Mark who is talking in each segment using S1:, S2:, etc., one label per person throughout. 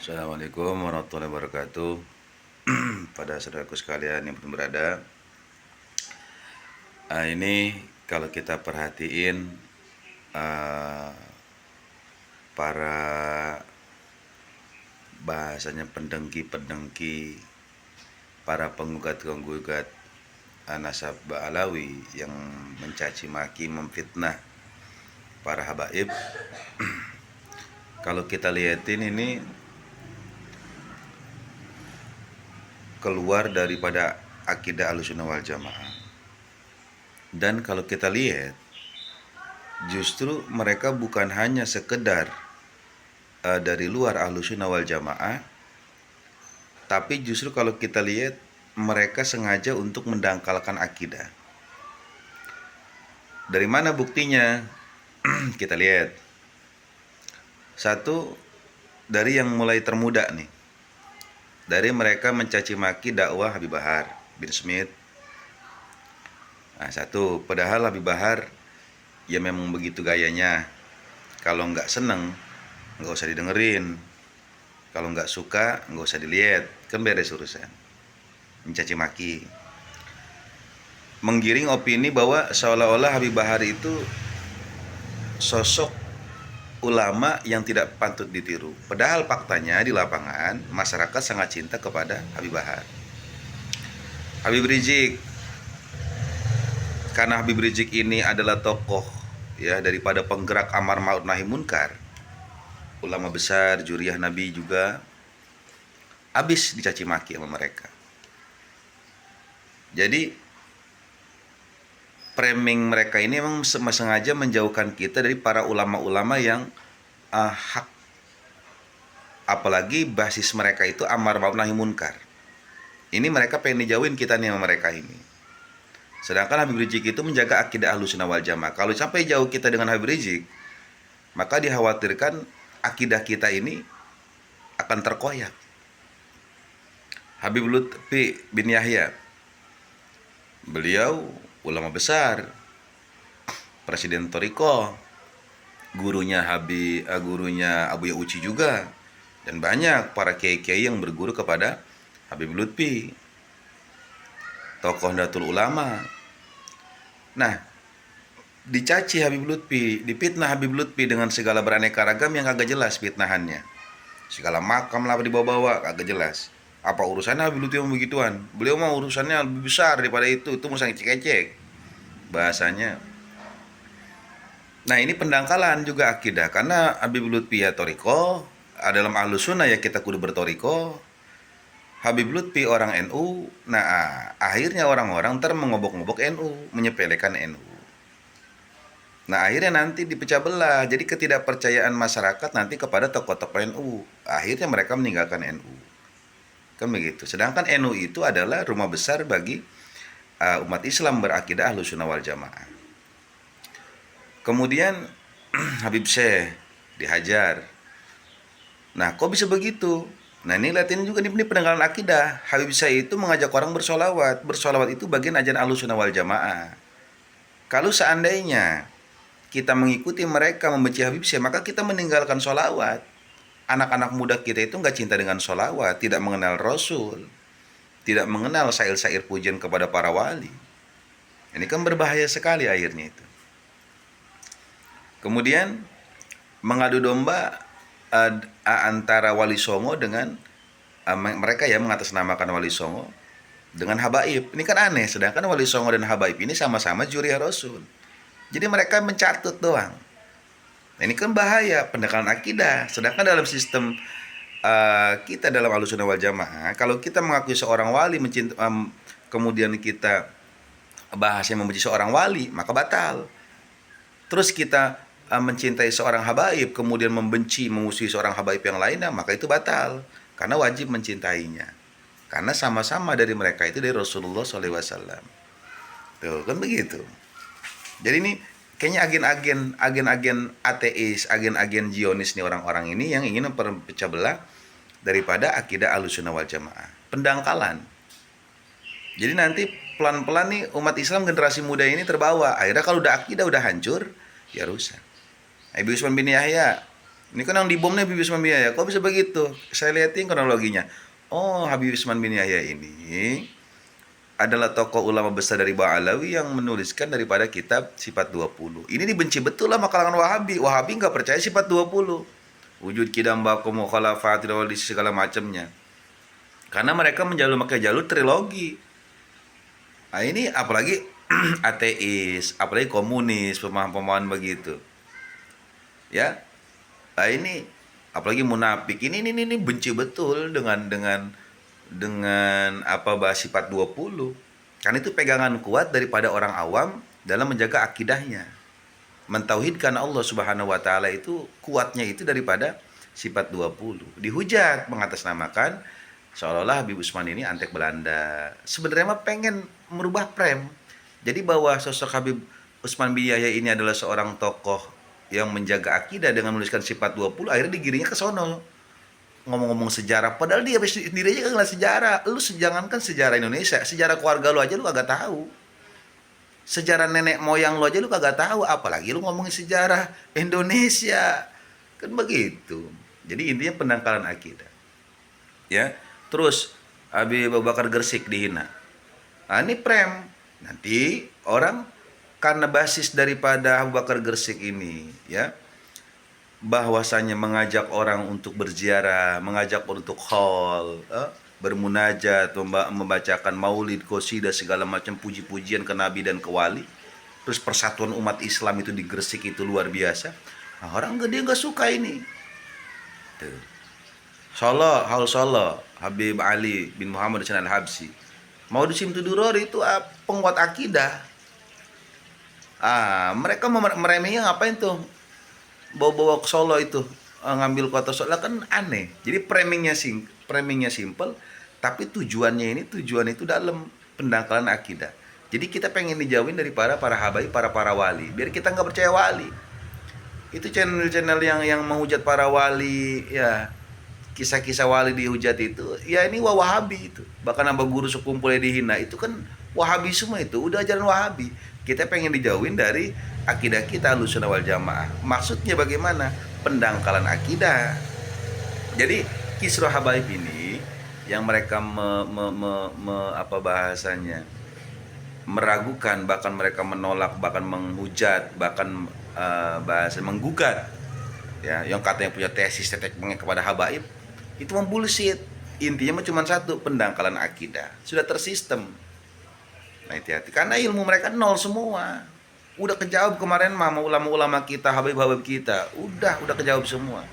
S1: Assalamualaikum warahmatullahi wabarakatuh. Pada saudaraku sekalian yang berada, ini kalau kita perhatiin uh, para bahasanya pendengki-pendengki, para penggugat-penggugat nasab Alawi yang mencaci maki, memfitnah para habaib. Kalau kita lihatin ini keluar daripada akidah Ahlussunnah wal Jamaah. Dan kalau kita lihat, justru mereka bukan hanya sekedar dari luar Ahlussunnah wal Jamaah, tapi justru kalau kita lihat mereka sengaja untuk mendangkalkan akidah. Dari mana buktinya? Kita lihat. Satu, dari yang mulai termuda nih. Dari mereka mencaci maki dakwah Habib Bahar bin Smith. Nah, satu, padahal Habib Bahar ya memang begitu gayanya. Kalau nggak seneng, nggak usah didengerin. Kalau nggak suka, nggak usah dilihat. Kan beres urusan. Mencaci maki. Menggiring opini bahwa seolah-olah Habib Bahar itu sosok ulama yang tidak patut ditiru. Padahal faktanya di lapangan masyarakat sangat cinta kepada Habib Bahar. Habib Rizik, karena Habib Rizik ini adalah tokoh ya daripada penggerak amar ma'ruf nahi munkar, ulama besar, juriyah Nabi juga, habis dicaci maki sama mereka. Jadi framing mereka ini memang sengaja menjauhkan kita dari para ulama-ulama yang hak, apalagi basis mereka itu amar ma'ruf nahi munkar. Ini mereka pengen dijauhin kita nih sama mereka ini. Sedangkan Habib Rizik itu menjaga akidah Ahlussunnah wal Jamaah. Kalau sampai jauh kita dengan Habib Rizik, maka dikhawatirkan akidah kita ini akan terkoyak. Habib Lutfi bin Yahya, beliau ulama besar, presiden Toriko, gurunya Abu Ya'uci juga, dan banyak para kiai-kiai yang berguru kepada Habib Lutfi, tokoh Nahdlatul Ulama. Nah, dicaci Habib Lutfi, dipitnah Habib Lutfi dengan segala beraneka ragam yang agak jelas fitnahannya. Segala makam lah dibawa-bawa, agak jelas. Apa urusannya Habib Lutfi begituan? Beliau mau urusannya lebih besar daripada itu urusan cek-cek bahasanya. Nah, ini pendangkalan juga akidah, karena Habib Lutfi ya toriko, dalam Ahlussunnah ya kita kudu bertoriko. Habib Lutfi orang NU, nah akhirnya orang-orang mengobok-ngobok NU, menyepelekan NU. Nah, akhirnya nanti dipecah belah, jadi ketidakpercayaan masyarakat nanti kepada tokoh-tokoh NU. Akhirnya mereka meninggalkan NU. Kan begitu. Sedangkan NU itu adalah rumah besar bagi umat Islam berakidah Ahlussunnah wal Jamaah. Kemudian Habib Syekh dihajar. Nah, kok bisa begitu? Nah, ini lihatin juga ini penanggalan akidah. Habib Syekh itu mengajak orang bersolawat. Bersolawat itu bagian ajaran Ahlussunnah wal Jamaah. Kalau seandainya kita mengikuti mereka membenci Habib Syekh, maka kita meninggalkan solawat. Anak-anak muda kita itu nggak cinta dengan solawat, tidak mengenal Rasul, tidak mengenal syair-syair pujian kepada para wali. Ini kan berbahaya sekali akhirnya itu. Kemudian mengadu domba antara Wali Songo dengan mereka ya mengatasnamakan Wali Songo dengan habaib. Ini kan aneh, sedangkan Wali Songo dan habaib ini sama-sama juriyah Rasul. Jadi mereka mencatut doang. Nah, ini kan bahaya pendekatan akidah. Sedangkan dalam sistem kita dalam Ahlussunnah wal Jamaah, kalau kita mengakui seorang wali kemudian kita bahasanya membenci seorang wali, maka batal. Terus kita mencintai seorang habaib, kemudian membenci, memusuhi seorang habaib yang lainnya, maka itu batal. Karena wajib mencintainya. Karena sama-sama dari mereka itu dari Rasulullah SAW. Tuh, kan begitu. Jadi ini kayaknya agen-agen ateis, agen-agen Zionis nih orang-orang ini yang ingin memperpecah belah daripada akidah Ahlussunnah wal Jamaah. Pendangkalan. Jadi nanti pelan-pelan nih umat Islam generasi muda ini terbawa. Akhirnya kalau udah akidah udah hancur, ya rusak. Habib Usman bin Yahya Ini kan yang dibom nih Habib Usman bin Yahya. Kok bisa begitu? Saya lihatin kronologinya. Oh, Habib Usman bin Yahya ini adalah tokoh ulama besar dari Ba'alawi yang menuliskan daripada kitab Sifat 20. Ini dibenci betul lah kalangan Wahabi. Wahabi nggak percaya Sifat 20. Wujud kidam bakum mukhalafat di segala macamnya. Karena mereka memakai jalur trilogi. Nah, ini apalagi ateis, apalagi komunis, pemahaman-pemahaman begitu. Ya. Nah, ini apalagi munafik. Ini benci betul dengan apa bahas Sifat 20. Karena itu pegangan kuat daripada orang awam dalam menjaga akidahnya. Mentauhidkan Allah Subhanahu wa taala itu kuatnya itu daripada Sifat 20. Dihujat mengatasnamakan seolah-olah Habib Usman ini antek Belanda. Sebenarnya mah pengen merubah frame. Jadi bahwa sosok Habib Usman bin Yahya ini adalah seorang tokoh yang menjaga akidah dengan menuliskan Sifat 20, akhirnya digiringnya ke sono. Ngomong-ngomong sejarah, padahal dia sendiri aja nggak sejarah. Lu jangankan sejarah Indonesia, sejarah keluarga lu aja lu kagak tahu. Sejarah nenek moyang lu aja lu kagak tahu, apalagi lu ngomongin sejarah Indonesia. Kan begitu. Jadi intinya pendangkalan akidah. Ya. Terus Habib Abu Bakar Gresik dihina. Nah, ini prem. Nanti orang karena basis daripada Abu Bakar Gresik ini, ya, bahwasanya mengajak orang untuk berziarah, mengajak untuk haul, bermunajat, membacakan maulid, qasidah, segala macam puji-pujian ke Nabi dan ke wali. Terus persatuan umat Islam itu di Gresik itu luar biasa. Nah, orang gede nggak suka ini. Tuh. Solo, Haul Solo, Habib Ali bin Muhammad Al-Habsyi. Maulid Simtudurori itu penguat akidah. Mereka meremehnya ngapain tuh? Bawa-bawa ke Solo itu, ngambil kota Solo kan aneh. Jadi framingnya simple, tapi tujuan itu dalam pendangkalan akidah. Jadi kita pengen dijauhin dari para habaib, para wali, biar kita nggak percaya wali. Itu channel-channel yang menghujat para wali, ya, kisah-kisah wali dihujat itu, ya ini Wahabi itu. Bahkan nama guru sekumpulnya dihina, itu kan Wahabi semua, itu udah ajaran Wahabi. Kita pengen dijauhin dari akidah kita Ahlussunnah wal Jamaah. Maksudnya bagaimana? Pendangkalan akidah. Jadi kisruh habaib ini yang mereka apa bahasanya, meragukan, bahkan mereka menolak, bahkan menghujat, bahkan bahasa menggugat, ya, yang katanya punya tesis tetek kepada habaib, itu membullshit. Intinya cuma satu, pendangkalan akidah. Sudah tersistem. Nah, hati-hati karena ilmu mereka nol semua. Udah kejawab kemarin mama ulama-ulama kita, habib-habib kita, udah kejawab semua.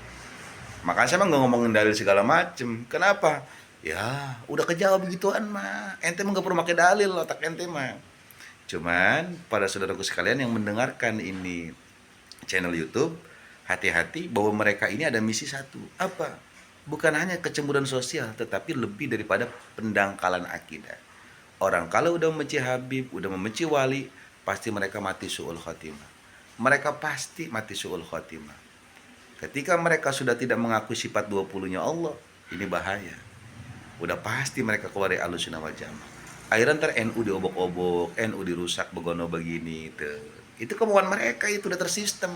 S1: Makanya saya nggak ngomongin dalil segala macem. Kenapa? Ya udah kejawab begituan mah. Ente mah nggak perlu pakai dalil, otak ente mah. Cuman pada saudaraku sekalian yang mendengarkan ini channel YouTube, hati-hati bahwa mereka ini ada misi satu. Apa? Bukan hanya kecemburuan sosial, tetapi lebih daripada pendangkalan akidah. Orang kalau udah membenci Habib, udah membenci wali, pasti mereka mati su'ul khotimah. Mereka pasti mati su'ul khotimah. Ketika mereka sudah tidak mengakui sifat 20-nya Allah, ini bahaya. Udah pasti mereka keluar dari Ahlussunnah wal Jamaah. Akhirnya ntar NU diobok-obok, NU dirusak begono begini. Itu kemauan mereka, itu udah tersistem.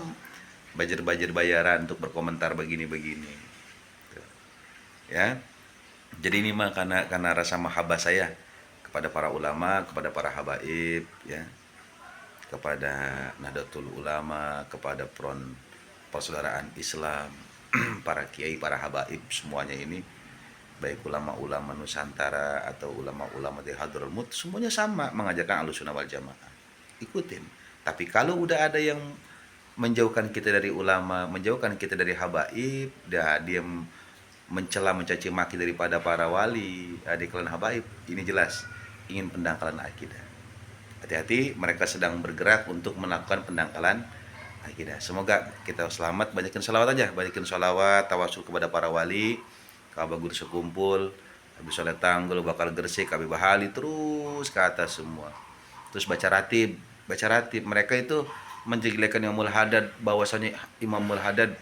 S1: Bajar-bajar bayaran untuk berkomentar begini-begini. Ya. Jadi ini mah karena rasa mahabbah saya kepada para ulama, kepada para habaib, ya, kepada Nahdlatul Ulama, kepada front persaudaraan Islam, para kiai, para habaib, semuanya ini, baik ulama-ulama Nusantara atau ulama-ulama di Hadramut, semuanya sama mengajarkan Ahlussunnah wal Jamaah. Ikutin. Tapi kalau udah ada yang menjauhkan kita dari ulama, menjauhkan kita dari habaib, dia mencela, mencaci maki daripada para wali, di kalangan habaib, ini jelas ingin pendangkalan akidah. Hati-hati, mereka sedang bergerak untuk melakukan pendangkalan akidah. Semoga kita selamat. Banyakin salawat aja, banyakin salawat, tawasul kepada para wali, Ka'bah Guru Sekumpul, Habib Soleh Tanggul, Bakar Gresik, Habib Bahali, terus ke atas semua. Terus baca ratib. Mereka itu menjelekkan Imamul Haddad, bahwasanya Imamul Haddad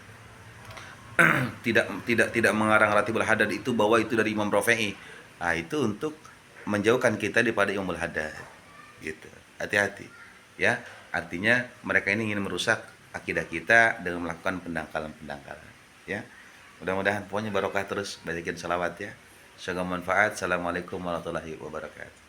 S1: tidak mengarang Ratibul Haddad itu, bahwa itu dari Imam Rafi'i. Nah, itu untuk menjauhkan kita daripada Imamul Haddad. Gitu. Hati-hati. Ya, artinya mereka ini ingin merusak akidah kita dengan melakukan pendangkalan-pendangkalan. ya. Mudah-mudahan pokoknya barokah terus, bacakin salawat ya. Semoga manfaat. Assalamualaikum warahmatullahi wabarakatuh.